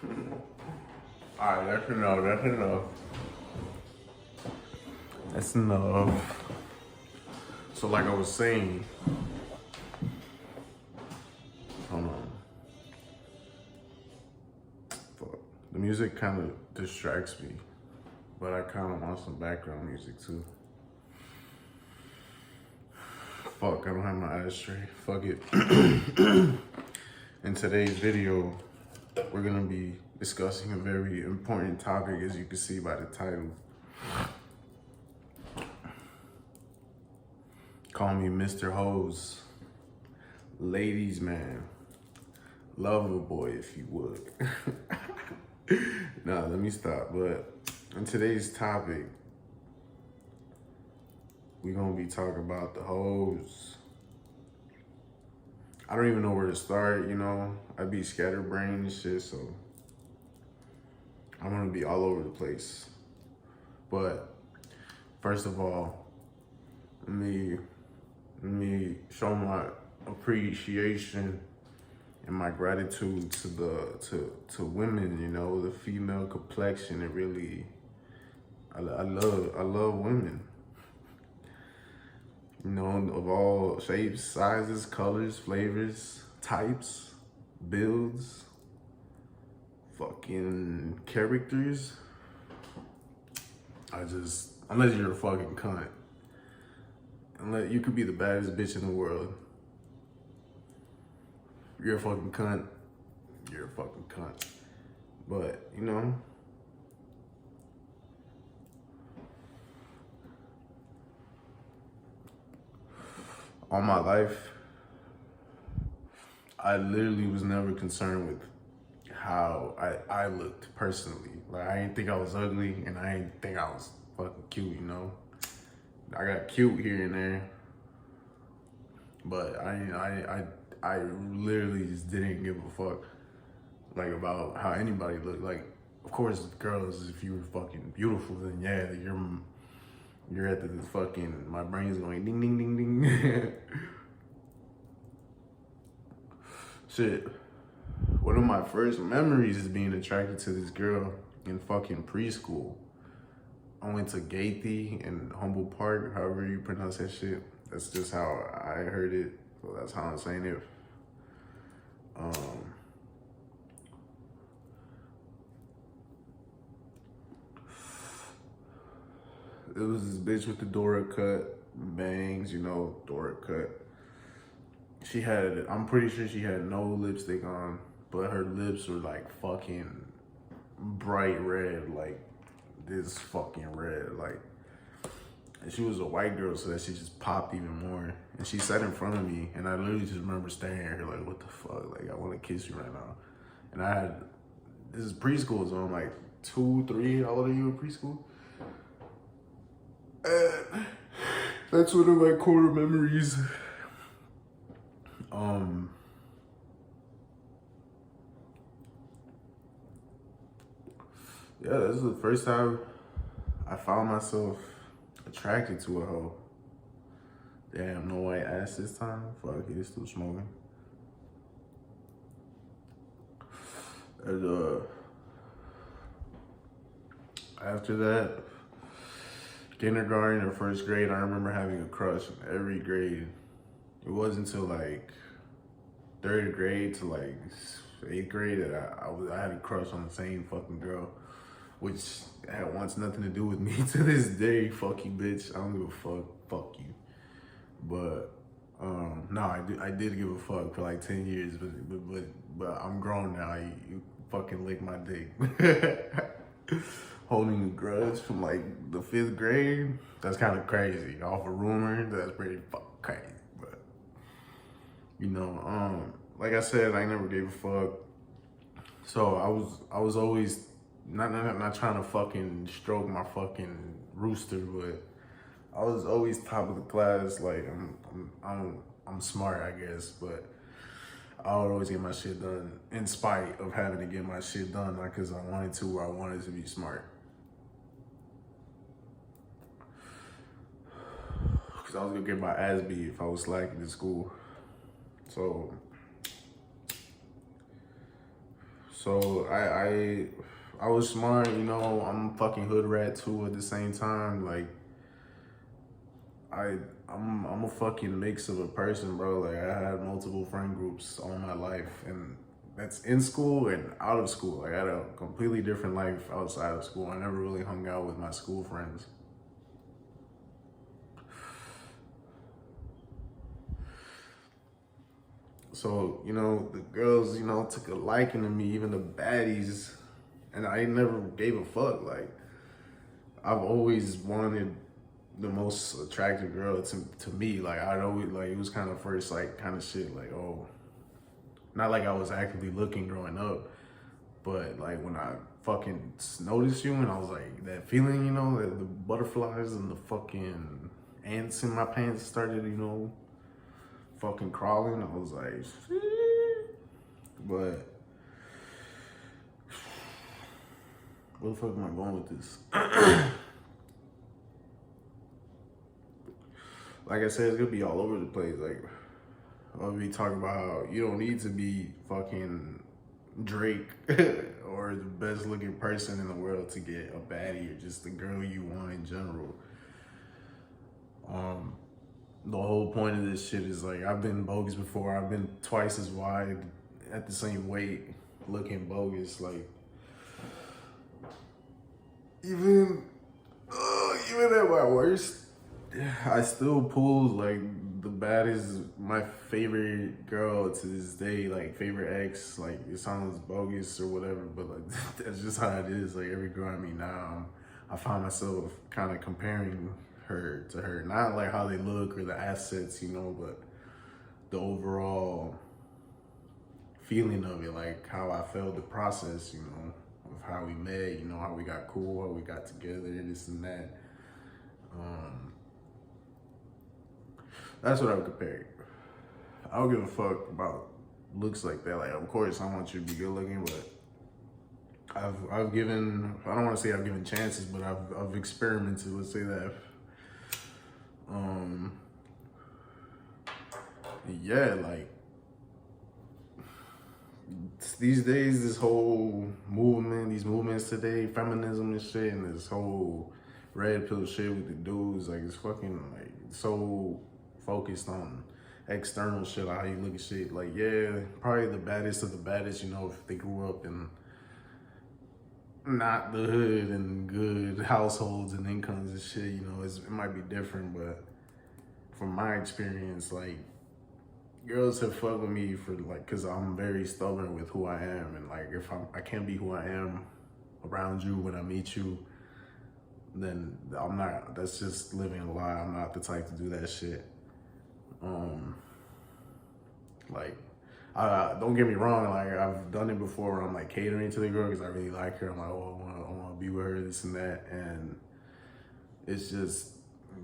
Alright, that's enough. That's enough. That's enough. So, like I was saying, hold on. Fuck. The music kind of distracts me, but I kind of want some background music too. Fuck, I don't have my ashtray. Fuck it. In today's video, we're gonna be discussing a very important topic, as you can see by the title. Call me Mr. Hose, ladies man, lover boy if you would. Nah, let me stop. But in today's topic, we're gonna be talking about the hoes. I don't even know where to start, you know? I be scatterbrained and shit, so I'm gonna be all over the place. But first of all, let me show my appreciation and my gratitude to women, you know, the female complexion. It really, I love women. You know, of all shapes, sizes, colors, flavors, types, builds, fucking characters. Unless you're a fucking cunt. Unless you could be the baddest bitch in the world. You're a fucking cunt. You're a fucking cunt. But, you know, all my life, I literally was never concerned with how I looked personally. Like, I didn't think I was ugly, and I didn't think I was fucking cute, you know? I got cute here and there, but I literally just didn't give a fuck, like, about how anybody looked. Like, of course, girls, if you were fucking beautiful, then yeah, you're at the fucking, my brain's going ding, ding, ding, ding. Shit. One of my first memories is being attracted to this girl in fucking preschool. I went to Gaithy in Humboldt Park, however you pronounce that shit. That's just how I heard it, so that's how I'm saying it. It was this bitch with the Dora cut bangs, you know, Dora cut. She had, I'm pretty sure she had no lipstick on, but her lips were like fucking bright red, like this fucking red, like. And she was a white girl, so that she just popped even more. And she sat in front of me, and I literally just remember staring at her like, what the fuck? Like, I want to kiss you right now. And I had, this is preschool, so I'm like 2, 3, how old are you in preschool? And that's one of my core memories. Yeah, this is the first time I found myself attracted to a hoe. Damn, no white ass this time. Fuck it, it's still smoking. And after that, kindergarten or first grade, I remember having a crush in every grade. It wasn't until like 3rd grade to like 8th grade that I had a crush on the same fucking girl, which wants nothing to do with me to this day. Fuck you, bitch. I don't give a fuck. Fuck you. But no, I did give a fuck for like 10 years, but I'm grown now. You fucking lick my dick. Holding a grudge from like the 5th grade, that's kind of crazy. Off a rumor, that's pretty fucking crazy. But you know, like I said, I never gave a fuck. So I was always not trying to fucking stroke my fucking rooster, but I was always top of the class. Like I'm smart, I guess, but I would always get my shit done in spite of having to get my shit done, not because I wanted to or I wanted to be smart. Because I was gonna get my ass beat if I was slacking in school. So So I was smart, you know. I'm a fucking hood rat too. At the same time, like I'm a fucking mix of a person, bro. Like I had multiple friend groups all my life, and that's in school and out of school. Like I had a completely different life outside of school. I never really hung out with my school friends. So, you know, the girls, you know, took a liking to me, even the baddies, and I never gave a fuck. Like, I've always wanted the most attractive girl to me. Like, I'd always, like, it was kind of first, like, kind of shit, like, oh, not like I was actively looking growing up, but, like, when I fucking noticed you and I was like, that feeling, you know, the butterflies and the fucking ants in my pants started, you know, fucking crawling. I was like, shit. But where the fuck am I going with this? Like I said, it's gonna be all over the place. Like, I'll be talking about how you don't need to be fucking Drake or the best looking person in the world to get a baddie or just the girl you want in general. The whole point of this shit is like, I've been bogus before. I've been twice as wide at the same weight looking bogus. Like, even even at my worst, I still pull like the baddest, my favorite girl to this day, like favorite ex. Like it sounds bogus or whatever, but like that's just how it is. Like every girl I meet now, I find myself kind of comparing her to her. Not like how they look or the assets, you know, but the overall feeling of it, like how I felt the process, you know, of how we met, you know, how we got cool, how we got together, this and that. That's what I would compare. I don't give a fuck about looks like that. Like, of course, I want you to be good looking, but I've given, I don't want to say I've given chances, but I've experimented. Let's say that. Um, yeah, like these days, this whole movement, these movements today, feminism and shit, and this whole red pill shit with the dudes, like it's fucking like so focused on external shit, like how you look at shit. Like, yeah, probably the baddest of the baddest, you know, if they grew up in not the hood and good households and incomes and shit, you know, it might be different, but from my experience, like, girls have fucked with me for like, cause I'm very stubborn with who I am, and like if I can't be who I am around you when I meet you, then I'm not. That's just living a lie. I'm not the type to do that shit. Like, don't get me wrong. Like I've done it before. Where I'm like catering to the girl because I really like her. I'm like, oh, I want to be with her, this and that, and it's just,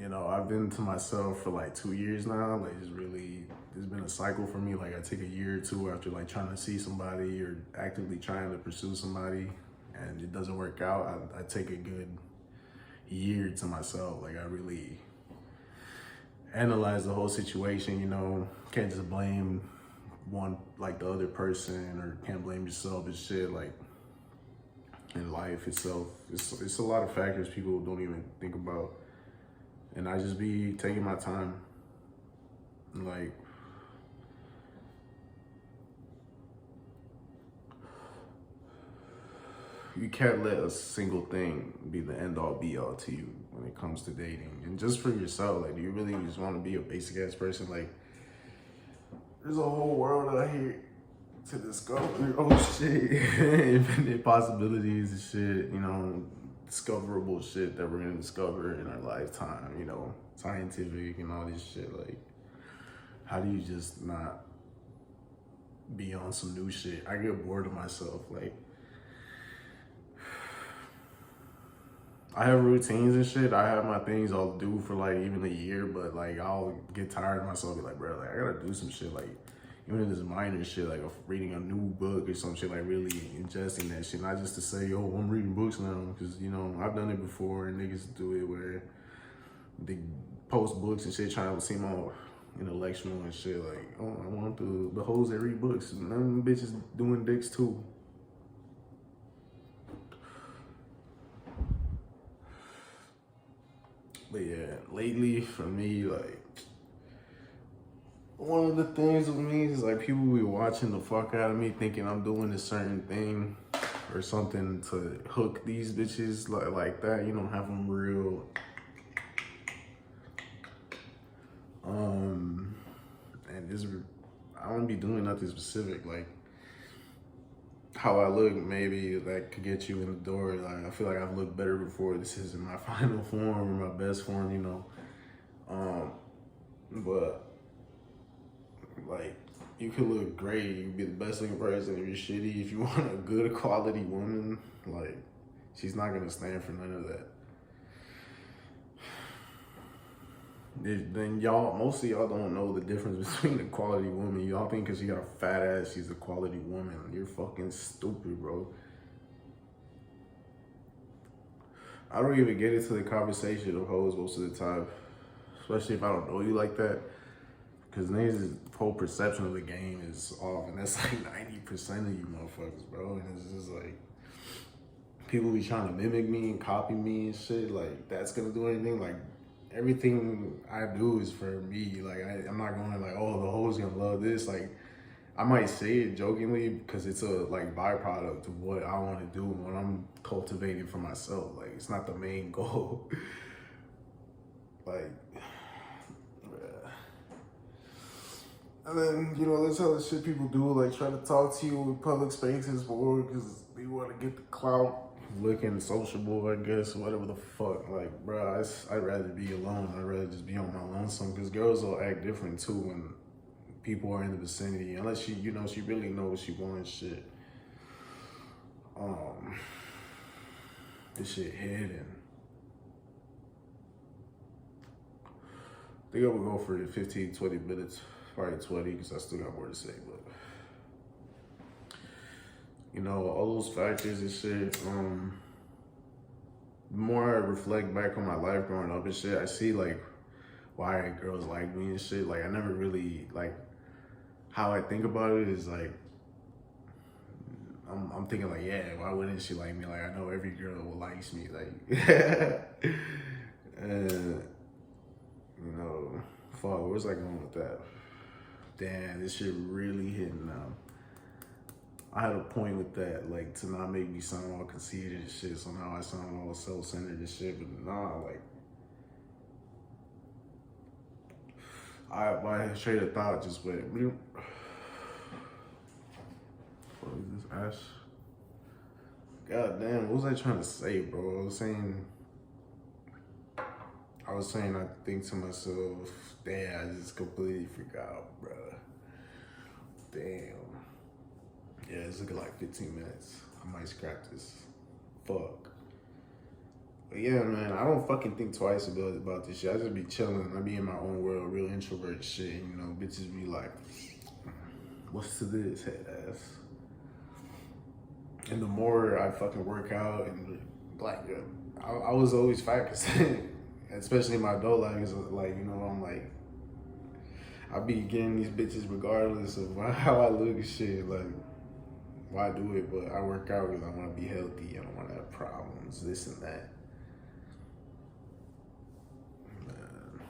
you know, I've been to myself for like 2 years now. Like it's been a cycle for me. Like I take a year or two after like trying to see somebody or actively trying to pursue somebody and it doesn't work out. I take a good year to myself. Like I really analyze the whole situation, you know, can't just blame one, like the other person, or can't blame yourself and shit. Like in life itself, it's a lot of factors people don't even think about. And I just be taking my time. Like, you can't let a single thing be the end all be all to you when it comes to dating. And just for yourself, like, do you really just want to be a basic ass person? Like, there's a whole world out here to discover. Oh shit, infinite possibilities and shit, you know, discoverable shit that we're gonna discover in our lifetime, you know, scientific and all this shit. Like, how do you just not be on some new shit? I get bored of myself. Like, I have routines and shit. I have my things I'll do for like even a year, but like I'll get tired of myself. Be like, bro, like I gotta do some shit. Like, even if it's minor shit, like reading a new book or some shit, like really ingesting that shit. Not just to say, oh, I'm reading books now, because, you know, I've done it before and niggas do it where they post books and shit trying to seem all intellectual and shit. Like, oh, I want the hoes that read books. None of them bitches doing dicks too. But yeah, lately for me, like, one of the things with me is like people be watching the fuck out of me thinking I'm doing a certain thing or something to hook these bitches like that, you know, have them real. And this, I don't be doing nothing specific. Like how I look, maybe that could get you in the door. Like I feel like I've looked better before. This isn't my final form or my best form, you know. But like you could look great, you could be the best looking person. If you're shitty, if you want a good quality woman, like she's not gonna stand for none of that. Then y'all, most of y'all don't know the difference between a quality woman. Y'all think because she got a fat ass, she's a quality woman. You're fucking stupid, bro. I don't even get into the conversation of hoes most of the time, especially if I don't know you like that. Because niggas' whole perception of the game is off, and that's like 90% of you motherfuckers, bro. And it's just like, people be trying to mimic me and copy me and shit. Like, that's gonna do anything. Like, everything I do is for me. Like, I'm not going like, oh, the hoes gonna love this. Like, I might say it jokingly because it's a like byproduct of what I want to do when I'm cultivating for myself. Like, it's not the main goal. Like, and then, you know, that's how the shit people do, like try to talk to you in public spaces more because they want to get the clout, looking sociable, I guess, whatever the fuck. Like, bro, I'd rather be alone. I'd rather just be on my lonesome because girls will act different too when people are in the vicinity, unless she, you know, she really knows what she wants, shit. This shit hidden. I think I would go for the 15, 20 minutes. Probably 20 because I still got more to say, but you know, all those factors and shit, the more I reflect back on my life growing up and shit, I see like why girls like me and shit. Like I never really, like, how I think about it is like I'm thinking like, yeah, why wouldn't she like me? Like I know every girl will likes me, like and you know, fuck, where's I going with that? Damn, this shit really hitting now. I had a point with that, like, to not make me sound all conceited and shit, so now I sound all self-centered and shit, but nah, like, my train of thought just went, what is this, Ash? God damn, what was I trying to say, bro? I was saying, I think to myself, damn, I just completely forgot, bro. Damn. Yeah, it's looking like 15 minutes. I might scrap this. Fuck. But yeah, man, I don't fucking think twice about this shit. I just be chilling. I be in my own world, real introvert shit. You know, bitches be like, what's to this, head ass? And the more I fucking work out and like, I was always fat, cause especially in my adult life, is like, you know, I'm like, I be getting these bitches regardless of how I look and shit. Like, why do it? But I work out because I want to be healthy. I don't want to have problems, this and that. Man.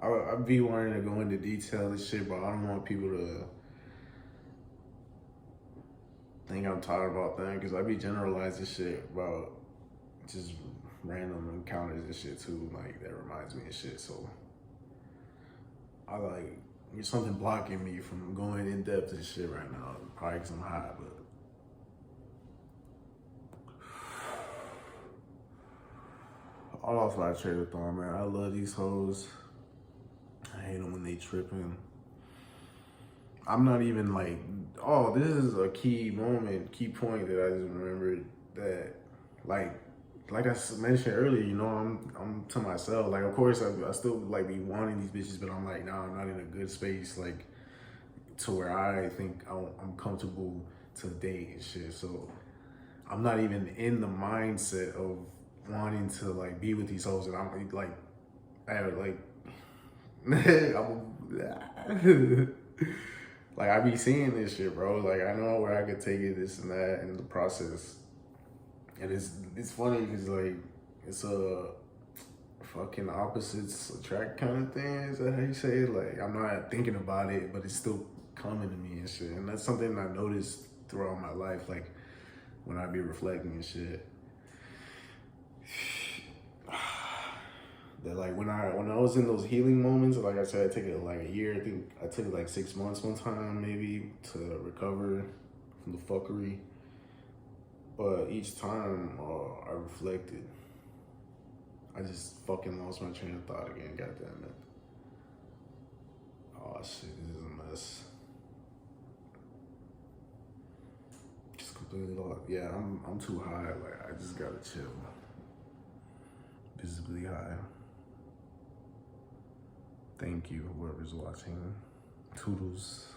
I be wanting to go into detail and shit, but I don't want people to think I'm talking about things because I be generalizing shit about just random encounters and shit too. Like, that reminds me of shit. So I like, there's something blocking me from going in depth and shit right now. Probably because I'm high, but all off my trade of thought, man. I love these hoes. I hate them when they tripping. I'm not even like, oh, this is a key moment, key point that I just remembered that, like I mentioned earlier, you know, I'm to myself. Like, of course, I still like be wanting these bitches, but I'm like, nah, I'm not in a good space, like, to where I think I'm comfortable to date and shit. So I'm not even in the mindset of wanting to like be with these hoes, and I'm like, I'm Like, I be seeing this shit, bro. Like, I know where I could take it, this and that, in the process. And it's funny because, like, it's a fucking opposites attract kind of thing. Is that how you say it? Like, I'm not thinking about it, but it's still coming to me and shit. And that's something I noticed throughout my life, like, when I be reflecting and shit. That, like, when I was in those healing moments, like I said, I took it like a year. I think I took it like 6 months one time maybe to recover from the fuckery. But each time I reflected, I just fucking lost my train of thought again. God damn it! Oh shit, this is a mess. Just completely lost. Yeah, I'm too high. Like, I just gotta chill. Visibly high. Thank you, whoever's watching. Toodles.